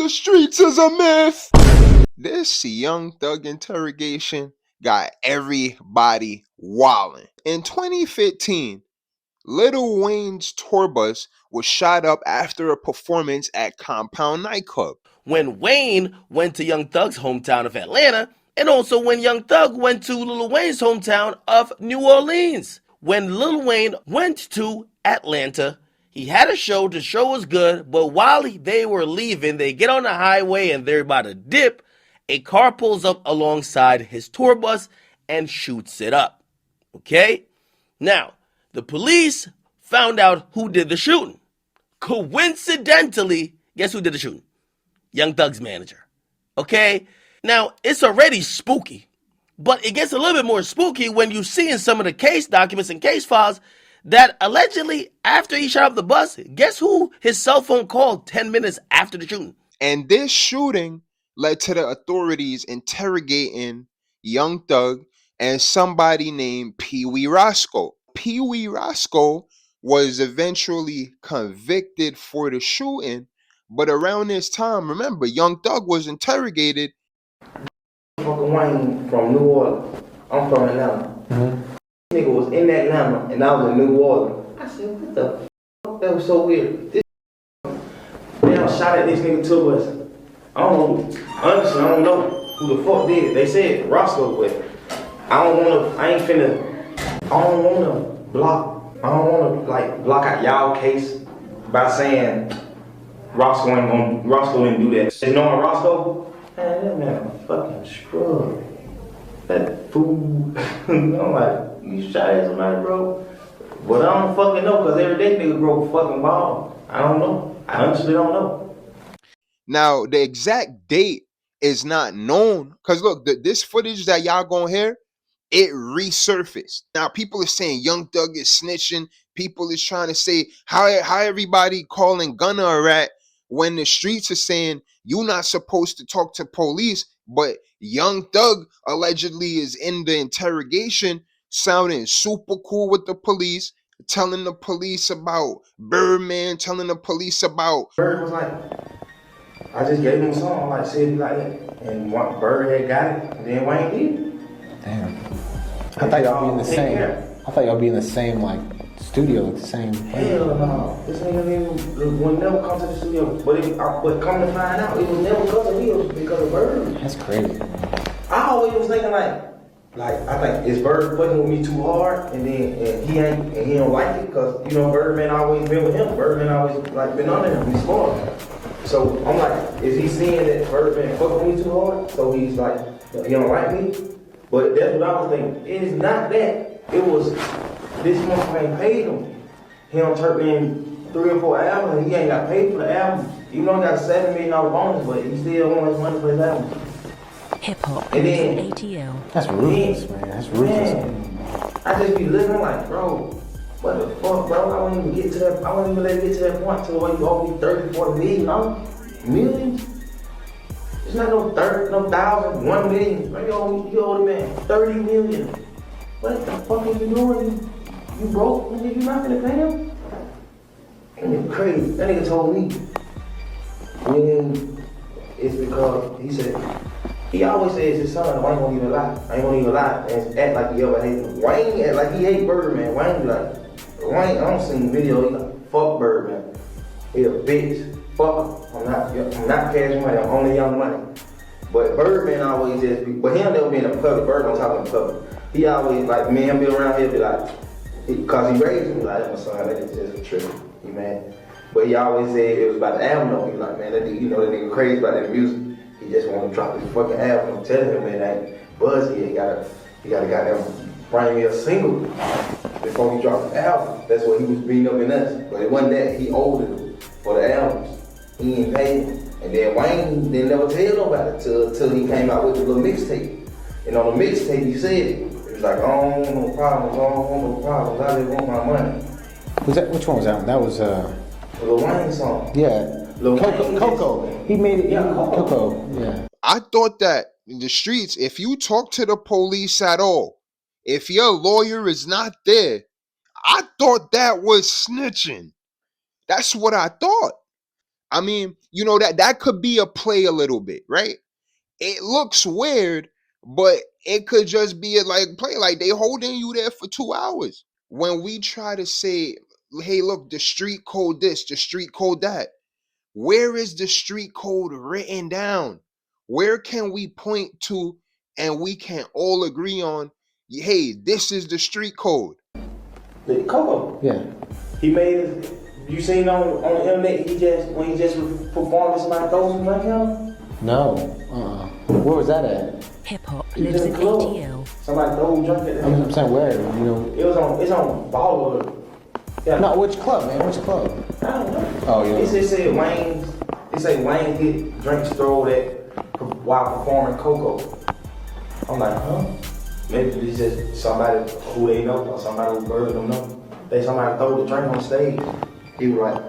the streets is a myth. This Young Thug interrogation got everybody wildin'. In 2015, Lil Wayne's tour bus was shot up after a performance at Compound nightclub. When Wayne went to Young Thug's hometown of Atlanta, and also when Young Thug went to Lil Wayne's hometown of New Orleans. When Lil Wayne went to Atlanta, he had a show. The show was good, but while they were leaving, they get on the highway and they're about to dip. A car pulls up alongside his tour bus and shoots it up. Okay? Now, the police found out who did the shooting. Coincidentally, guess who did the shooting? Young Thug's manager. Okay? Now, it's already spooky, but it gets a little bit more spooky when you see in some of the case documents and case files that allegedly after he shot up the bus, guess who his cell phone called 10 minutes after the shooting? And this shooting led to the authorities interrogating Young Thug and somebody named Pee Wee Roscoe. Pee Wee Roscoe was eventually convicted for the shooting, but around this time, remember, Young Thug was interrogated. Fucking Wayne from New Orleans. I'm from Atlanta. This nigga was in Atlanta and I was in New Orleans. I said, what the fuck? That was so weird. This damn shot at this nigga tour bus. I don't know. Honestly, I don't know who the fuck did it. They said Roscoe, but I don't wanna block out y'all case by saying Roscoe didn't do that. You know Roscoe? Man, that man a fucking scrub. That fool. I'm like, you shot at somebody, bro? But I don't fucking know, cause every day nigga grow a fucking ball. I don't know. I honestly don't know. Now, the exact date is not known. Because look, this footage that y'all gonna hear, it resurfaced. Now, people are saying Young Thug is snitching. People is trying to say how everybody calling Gunna a rat when the streets are saying you're not supposed to talk to police. But Young Thug allegedly is in the interrogation sounding super cool with the police, telling the police about Birdman, telling the police about... Bird was like, I just gave him a song, like, said it like that. And Bird had got it, and then Wayne did it. Damn. I thought y'all be in the same. I thought y'all be in the same, like, studio, like the same. Hell no. This nigga would never come to the studio. But come to find out, it was never because of me, it was because of Bird. That's crazy. I always was thinking like I think is Bird fucking with me too hard, and he don't like it, cause you know Birdman always been with him. Birdman always like been under him. He's smart. So I'm like, is he seeing that Birdman fucking with me too hard? So he's like, he don't like me. But that's what I was thinking. It is not that. It was this motherfucker ain't paid him. He don't turn in 3 or 4 albums, and he ain't got paid for the album. Even though he got a $7 million bonus, but he still wants his money for his album. Hip hop and then ATL. That's ruthless, man. That's ruthless. Man, I just be living like, bro, what the fuck, bro? I wouldn't even get to that. I wouldn't even let it get to that point to where you owe me 30, 40 million, no? Millions? It's not no 30, no thousand, 1 million. Bro, you owe the man 30 million. What the fuck are you doing? You broke? Nigga, you not gonna pay him? That nigga crazy. That nigga told me. When it's because he said, he always says his son, I ain't gonna even lie. I ain't gonna even lie. And act like he ever hated him. Wayne act like he hate Birdman. Wayne be like, Wayne, I don't see video, he like, fuck Birdman. He a bitch. Fuck him. I'm not cash money, I'm only young money. But Birdman always just be, but him never be in the public. Birdman talking in the public. He always like, me and be around here be like, cause he raised me like, my son, that is just a trick. He mad. But he always said it was about the album though. He like, man, that nigga, you know that nigga crazy about that music. He just want to drop his fucking album. I'm telling him, man, that buzz here, he gotta goddamn bring me a single before he dropped the album. That's what he was beating up in us. But it wasn't that, he owed him for the albums. He ain't paid him. And then Wayne didn't never tell nobody till he came out with the little mixtape. And on the mixtape he said it. He was like, I don't want no problems, I don't want no problems, I just want my money. Was that, which one was that one? That was Lil Wayne song. Yeah. Coco. He made it. Yeah, Coco. Yeah. I thought that in the streets, if you talk to the police at all, if your lawyer is not there, I thought that was snitching. That's what I thought. I mean, you know, that could be a play a little bit, right? It looks weird, but it could just be a like play, like they holding you there for 2 hours. When we try to say, hey, look, the street code this, the street code that, where is the street code written down? Where can we point to and we can all agree on, hey, this is the street code? The Coco. Yeah. He made it. You seen on the internet? When he just performed somebody throws him right now. No. Where was that at? Hip hop He was lives in in the club. ATL. Somebody throw him drunk at the I'm saying where, you know. It's on Baller. Yeah. No, which club, man? Which club? I don't know. Oh, yeah. It said Wayne. It said Wayne get drinks thrown at while performing Coco. I'm like, huh? Maybe it's just somebody who they know or somebody who bird them know. Somebody throw the drink on stage. He was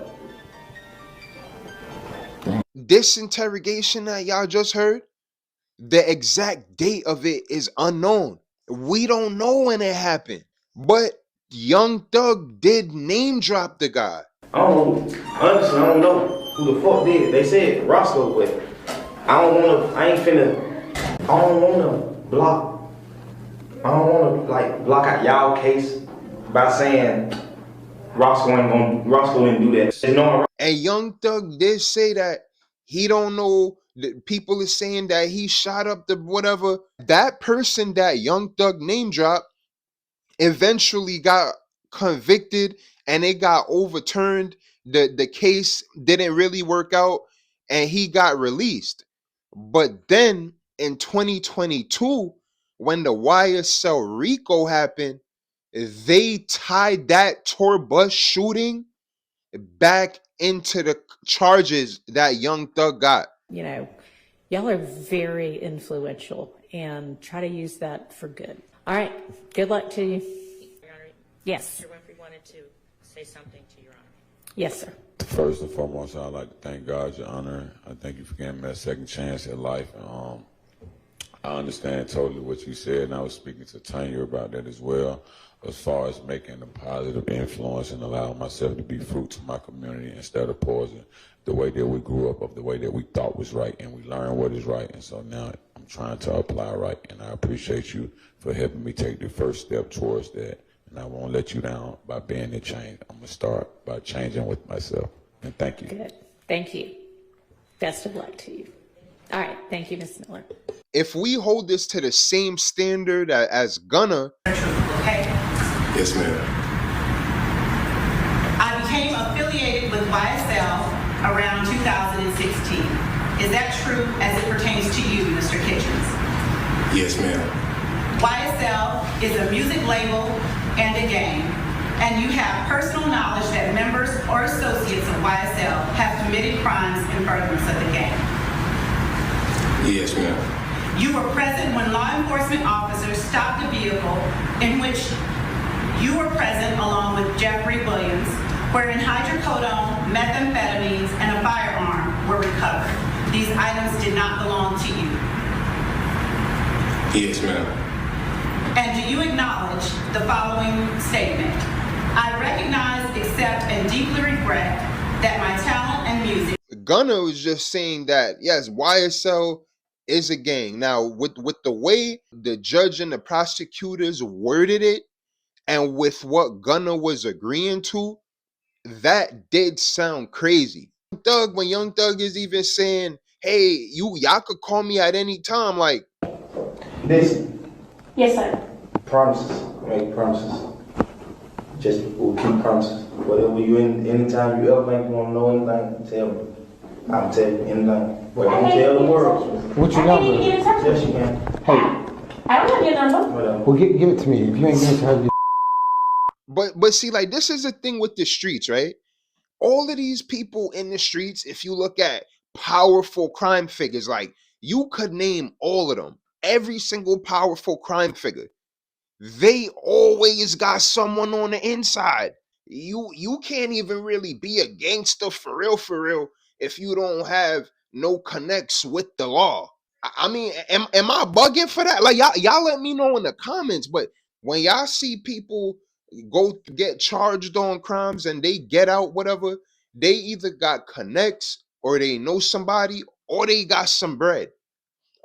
like, This interrogation that y'all just heard, the exact date of it is unknown. We don't know when it happened, but Young Thug did name drop the guy. I don't know. Honestly, I don't know who the fuck did it. They said Roscoe, but I don't wanna block. I don't wanna block out y'all case by saying Roscoe didn't do that. No, And Young Thug did say that he don't know. That people are saying that he shot up the whatever. That person that Young Thug name dropped eventually got convicted and it got overturned. The case didn't really work out and he got released. But then in 2022, when the YSL Rico happened, they tied that tour bus shooting back into the charges that Young Thug got. You know, y'all are very influential and try to use that for good. All right, good luck to you. Yes. Mr. Winfrey wanted to say something to Your Honor. Yes, sir. First and foremost, I'd like to thank God, Your Honor. I thank you for giving me that second chance at life. I understand totally what you said, and I was speaking to Tanya about that as well, as far as making a positive influence and allowing myself to be fruit to my community instead of poison. The way that we grew up, of the way that we thought was right, and we learned what is right, and so now I'm trying to apply right, and I appreciate you for helping me take the first step towards that, and I won't let you down by being the change. I'm going to start by changing with myself, and thank you. Good. Thank you. Best of luck to you. All right, thank you, Ms. Miller. If we hold this to the same standard as Gunna, Okay. Yes, ma'am. I became affiliated with YSL around 2016. Is that true as it pertains to you, Mr. Kitchens? Yes, ma'am. YSL is a music label and a gang, and you have personal knowledge that members or associates of YSL have committed crimes in furtherance of the gang. Yes, ma'am. You were present when law enforcement officers stopped a vehicle in which you were present along with Jeffrey Williams, wherein hydrocodone, methamphetamines, and a firearm were recovered. These items did not belong to you. Yes, ma'am. And do you acknowledge the following statement? I recognize, accept, and deeply regret that my talent and music. Gunna was just saying that, yes, YSL is a gang. Now, with the way the judge and the prosecutors worded it, and with what Gunna was agreeing to, that did sound crazy. Thug, when Young Thug is even saying, hey, y'all could call me at any time, like, listen. Yes, sir. Promises. Make promises. Just we'll keep promises. Whatever you anytime you ever think you want to know anything, tell me. I'll tell you anything. But don't tell the world. What's your number? Yes, you can. Hey, I don't have your number. Whatever. well, give it to me. If you ain't giving it to her, but see, like, this is the thing with the streets, right? All of these people in the streets, if you look at powerful crime figures, like, you could name all of them. Every single powerful crime figure. They always got someone on the inside. You can't even really be a gangster for real, if you don't have no connects with the law. I mean, am I bugging for that? Like, y'all let me know in the comments, but when y'all see people go get charged on crimes and they get out, whatever, they either got connects or they know somebody, or they got some bread.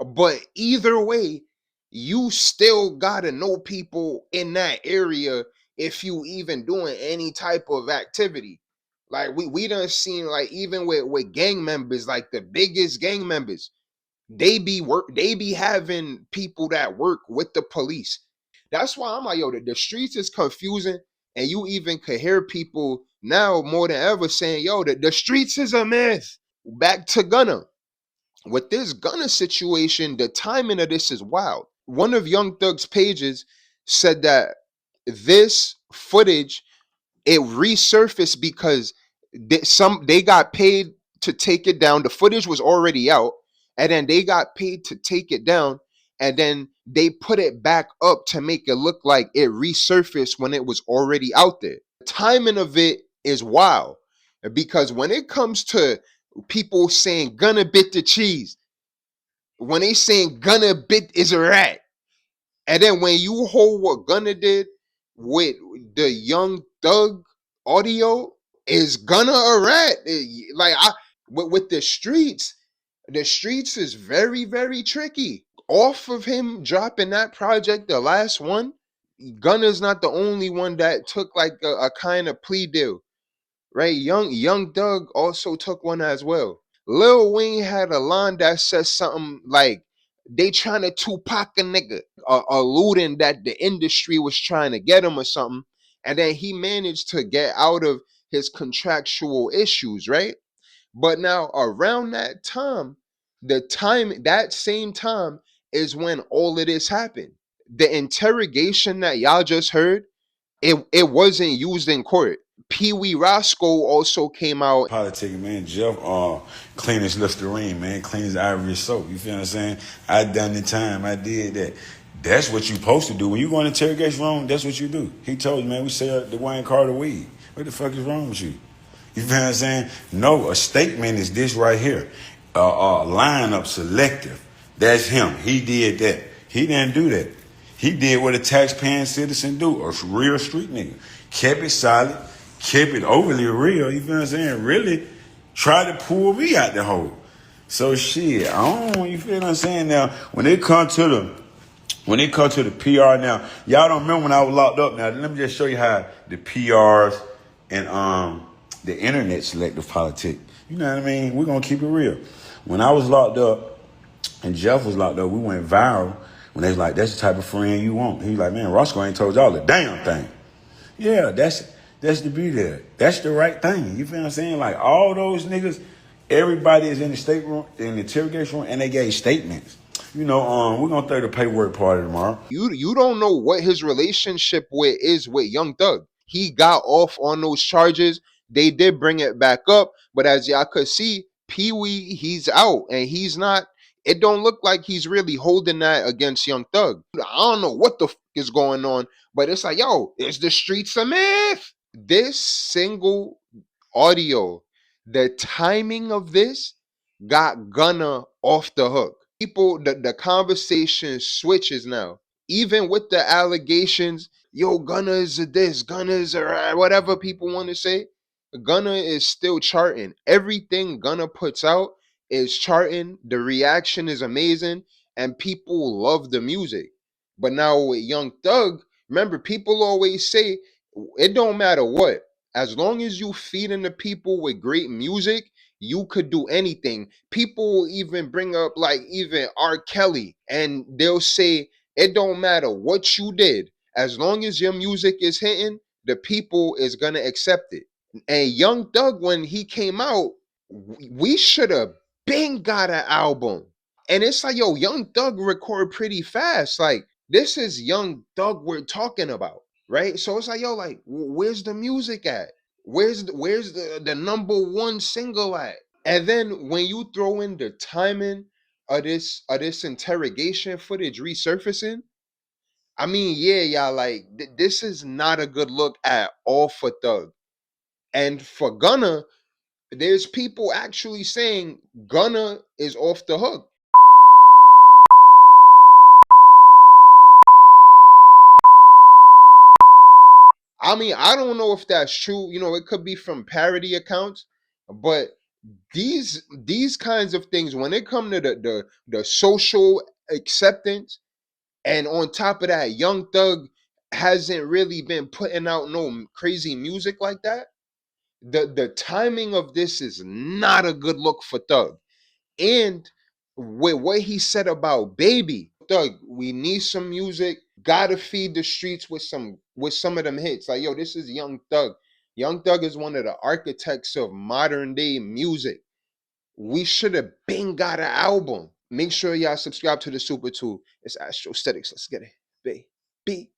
But either way, you still gotta know people in that area if you even doing any type of activity. Like we done seen, like, even with gang members, like the biggest gang members, they be having people that work with the police. That's why I'm like, yo, the streets is confusing, and you even could hear people now more than ever saying, yo, the streets is a myth. Back to Gunna. With this Gunna situation, the timing of this is wild. One of Young Thug's pages said that this footage, it resurfaced because they got paid to take it down. The footage was already out, and then they got paid to take it down, and then they put it back up to make it look like it resurfaced when it was already out there. The timing of it is wild, because when it comes to people saying Gunna bit the cheese, when they saying Gunna bit is a rat, and then when you hold what Gunna did with the Young Thug audio, is Gunna a rat? Like, with the streets is very, very tricky. Off of him dropping that project, the last one, Gunna's not the only one that took like a kind of plea deal, right? Young Thug also took one as well. Lil Wayne had a line that says something like, they trying to Tupac a nigga, alluding that the industry was trying to get him or something. And then he managed to get out of his contractual issues, right? But now around that time, that same time is when all of this happened. The interrogation that y'all just heard, it wasn't used in court. Pee Wee Roscoe also came out. Politicking, man. Jeff, clean as Listerine, man. Clean as Ivory soap. You feel what I'm saying? I done the time. I did that. That's what you supposed to do. When you go in interrogation room, that's what you do. He told you, man, we sell the Wayne Carter weed. What the fuck is wrong with you? You feel what I'm saying? No, a statement is this right here. Lineup selective. That's him. He did that. He didn't do that. He did what a taxpaying citizen do, a real street nigga. Kept it solid, kept it overly real, you feel what I'm saying? Really tried to pull me out the hole. So shit, I don't, you feel what I'm saying? Now, when it comes to the PR now, y'all don't remember when I was locked up. Now, let me just show you how the PRs and the internet selective politic. You know what I mean? We're gonna keep it real. When I was locked up and Jeff was locked up, we went viral when they was like, that's the type of friend you want. He was like, man, Roscoe ain't told y'all the damn thing. Yeah, that's the beauty there. That's the right thing. You feel what I'm saying? Like, all those niggas, everybody is in the stateroom, in the interrogation room, and they gave statements. You know, we're gonna throw the paperwork party tomorrow. You don't know what his relationship is with Young Thug. He got off on those charges. They did bring it back up, but as y'all could see, Pee Wee, he's out, and he's not. It don't look like he's really holding that against Young Thug. I don't know what the is going on, but it's like, yo, is the streets a myth? This single audio, the timing of this got Gunna off the hook. People, the conversation switches now. Even with the allegations, yo, Gunna is a this, Gunna is a whatever people want to say, Gunna is still charting. Everything Gunna puts out is charting. The reaction is amazing, and people love the music. But now with Young Thug, remember, people always say it don't matter what. As long as you feeding the people with great music, you could do anything. People will even bring up like even R. Kelly, and they'll say it don't matter what you did. As long as your music is hitting, the people is gonna accept it. And Young Thug, when he came out, we should have been got an album. And it's like, yo, Young Thug record pretty fast. Like, this is Young Thug we're talking about, right? So it's like, yo, like, where's the music at? Where's the number one single at? And then when you throw in the timing of this interrogation footage resurfacing, I mean, yeah, y'all, like, this is not a good look at all for Thug. And for Gunna, there's people actually saying Gunna is off the hook. I mean, I don't know if that's true. You know, it could be from parody accounts, but these kinds of things, when it come to the social acceptance, and on top of that, Young Thug hasn't really been putting out no crazy music like that. The timing of this is not a good look for Thug. And with what he said about Baby, Thug, we need some music. Gotta feed the streets with some of them hits. Like, yo, this is Young Thug. Young Thug is one of the architects of modern day music. We should have been got an album. Make sure y'all subscribe to the SuperTube. It's Astrosthetics. Let's get it. B.